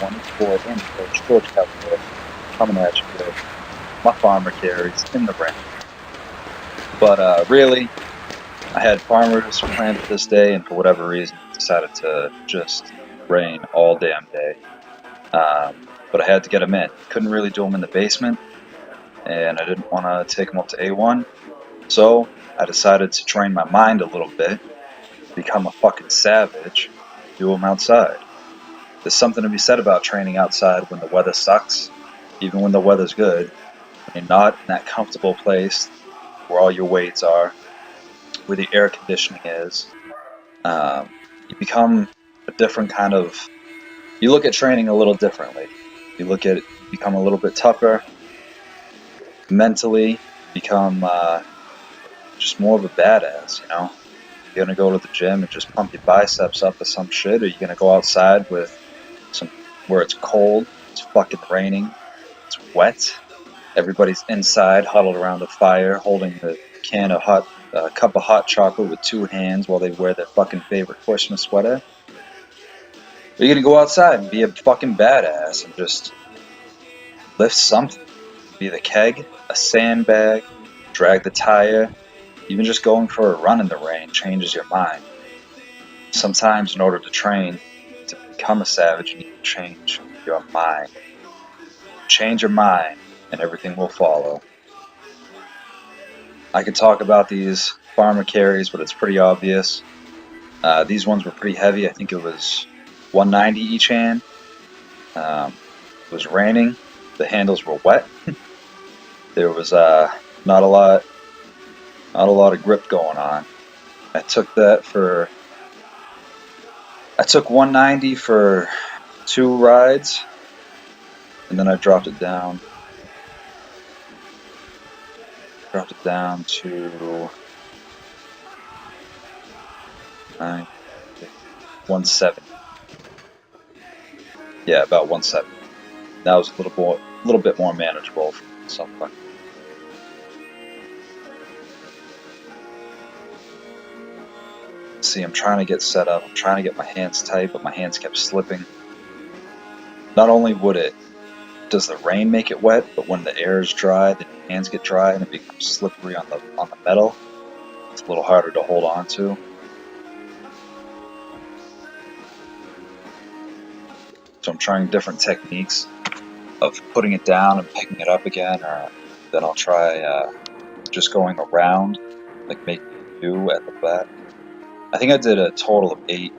24 in Coach George Cavalier coming at you with my farmer carries in the rain. But really, I had farmers planned for this day, and for whatever reason, decided to just rain all damn day. But I had to get them in. Couldn't really do them in the basement, and I didn't want to take them up to A1. So I decided to train my mind a little bit, become a fucking savage, do them outside. There's something to be said about training outside when the weather sucks, even when the weather's good. When you're not in that comfortable place where all your weights are, where the air conditioning is, you become a different kind of. You look at training a little differently. You look at it, you become a little bit tougher mentally. Become just more of a badass, you know. You're gonna go to the gym and just pump your biceps up or some shit, or you're gonna go outside with where it's cold, it's fucking raining, it's wet. Everybody's inside, huddled around the fire, holding the cup of hot chocolate with two hands while they wear their fucking favorite Christmas sweater. Or you're gonna go outside and be a fucking badass and just lift something. Be the keg, a sandbag, drag the tire. Even just going for a run in the rain changes your mind. Sometimes in order to train, to become a savage, you need to change your mind. Change your mind and everything will follow. I could talk about these farmer carries, but it's pretty obvious. These ones were pretty heavy. I think it was 190 each hand. It was raining. The handles were wet. There was not a lot of grip going on. I took 190 for 2 rides, and then I dropped it down to 170. Yeah, about 170. That was a little bit more manageable for some fun. See, I'm trying to get set up. I'm trying to get my hands tight, but my hands kept slipping. Not only does the rain make it wet, but when the air is dry, then your hands get dry and it becomes slippery on the metal. It's a little harder to hold on to. So I'm trying different techniques of putting it down and picking it up again, or then I'll try just going around, like making a U at the back. I think I did a total of 8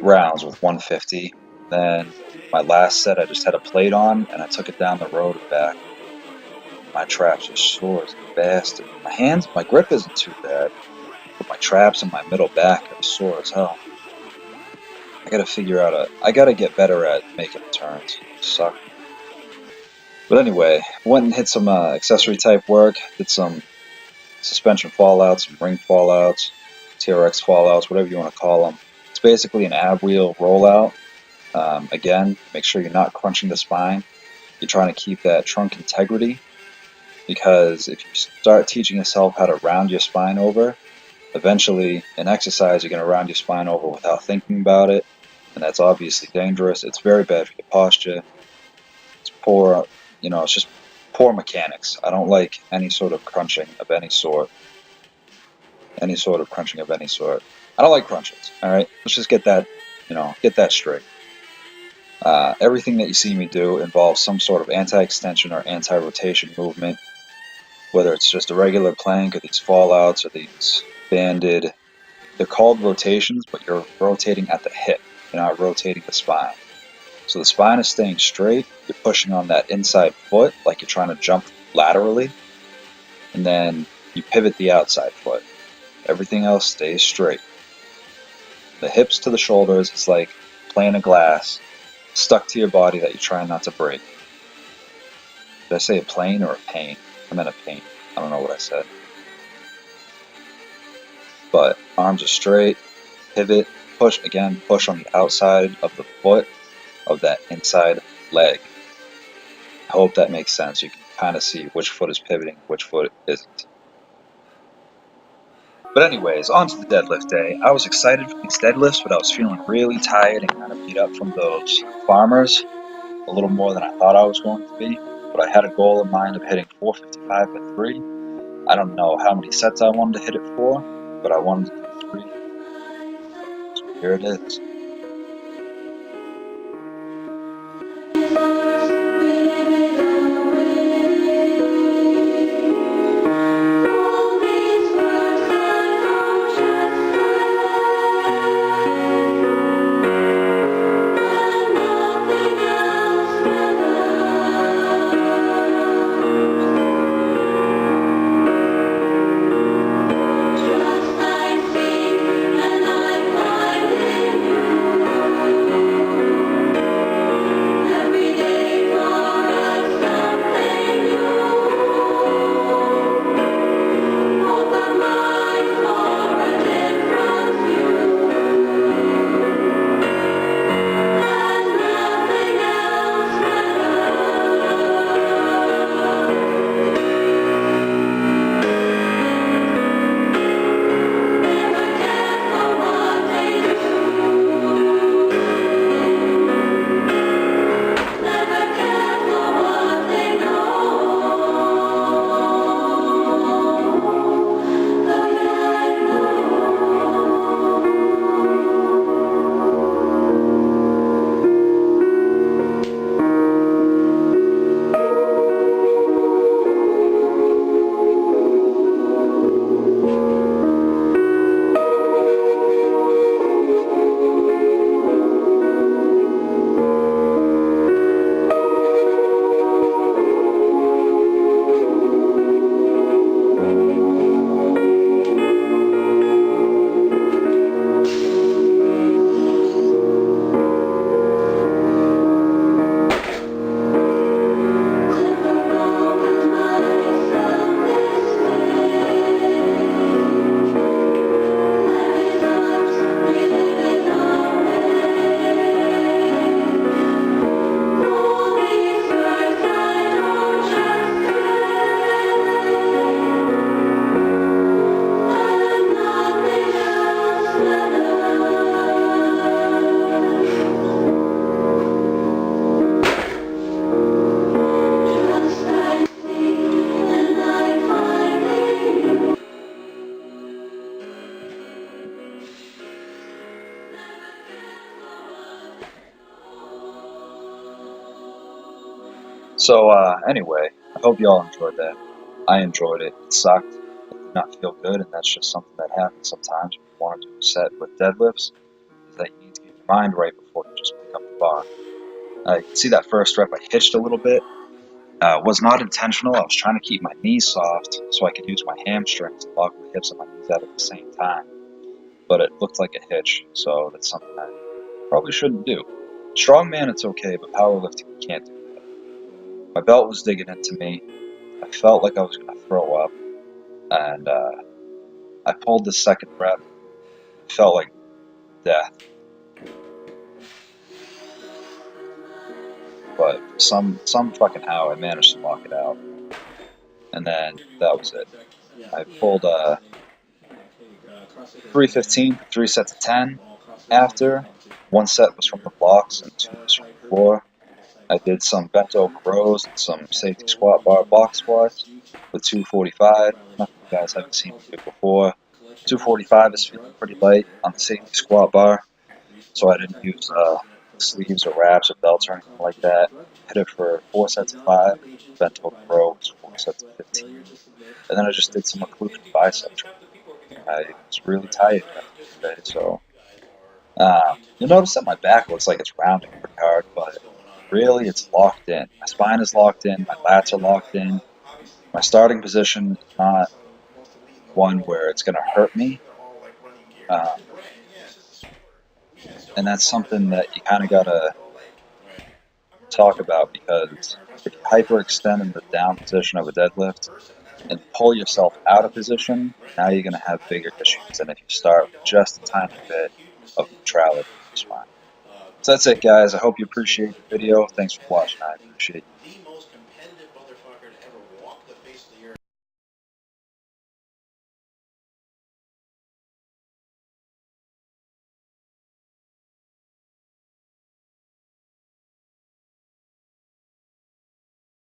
rounds with 150. Then my last set I just had a plate on and I took it down the road and back. My traps are sore as a bastard. My grip isn't too bad, but my traps and my middle back are sore as hell. I gotta get better at making turns. Suck. But anyway, went and hit some accessory type work, did some suspension fallouts, some ring fallouts, TRX fallouts, whatever you want to call them. It's basically an ab wheel rollout. Again, make sure you're not crunching the spine. You're trying to keep that trunk integrity, because if you start teaching yourself how to round your spine over, eventually in exercise you're going to round your spine over without thinking about it, and that's obviously dangerous. It's very bad for your posture. It's poor, it's just poor mechanics. I don't like any sort of crunching of any sort. I don't like crunches, alright? Let's just get that straight. Everything that you see me do involves some sort of anti-extension or anti-rotation movement, whether it's just a regular plank or these fallouts or these banded. They're called rotations, but you're rotating at the hip. You're not rotating the spine. So the spine is staying straight. You're pushing on that inside foot like you're trying to jump laterally, and then you pivot the outside foot. Everything else stays straight. The hips to the shoulders is like playing a glass stuck to your body that you're trying not to break. Did I say a plane or a pain? I meant a pain. I don't know what I said. But arms are straight, pivot, push on the outside of the foot of that inside leg. I hope that makes sense. You can kind of see which foot is pivoting, which foot isn't. But anyways, on to the deadlift day. I was excited for these deadlifts, but I was feeling really tired and kind of beat up from those farmers, a little more than I thought I was going to be. But I had a goal in mind of hitting 455 by 3. I don't know how many sets I wanted to hit it for, but I wanted to do 3. So here it is. So anyway, I hope you all enjoyed that. I enjoyed it. It sucked. It did not feel good, and that's just something that happens sometimes when you want to do a set with deadlifts, is that you need to get your mind right before you just pick up the bar. You can see that first rep I hitched a little bit. Was not intentional. I was trying to keep my knees soft so I could use my hamstrings and lock my hips and my knees out at the same time. But it looked like a hitch, so that's something I probably shouldn't do. Strongman, it's okay, but powerlifting, you can't do that. My belt was digging into me. I felt like I was going to throw up, and I pulled the second rep. It felt like death. But some fucking how I managed to lock it out. And then that was it. I pulled 315, 3 sets of 10. After, 1 set was from the blocks and 2 was from the floor. I did some bent over rows and some safety squat bar box squats with 245. Nothing you guys haven't seen me do before. 245 is feeling pretty light on the safety squat bar, so I didn't use sleeves or wraps or belts or anything like that. Hit it for 4 sets of 5. Bent over rows, 4 sets of 15. And then I just did some occlusion bicep training. I was really tired today, so you'll notice that my back looks like it's rounding pretty hard, but really it's locked in. My spine is locked in, my lats are locked in. My starting position is not one where it's going to hurt me, and that's something that you kind of got to talk about, because if you hyperextend in the down position of a deadlift and pull yourself out of position, now you're going to have bigger issues than if you start with just a tiny bit of neutrality in your spine. So that's it, guys. I hope you appreciate the video. Thanks for watching. I appreciate you.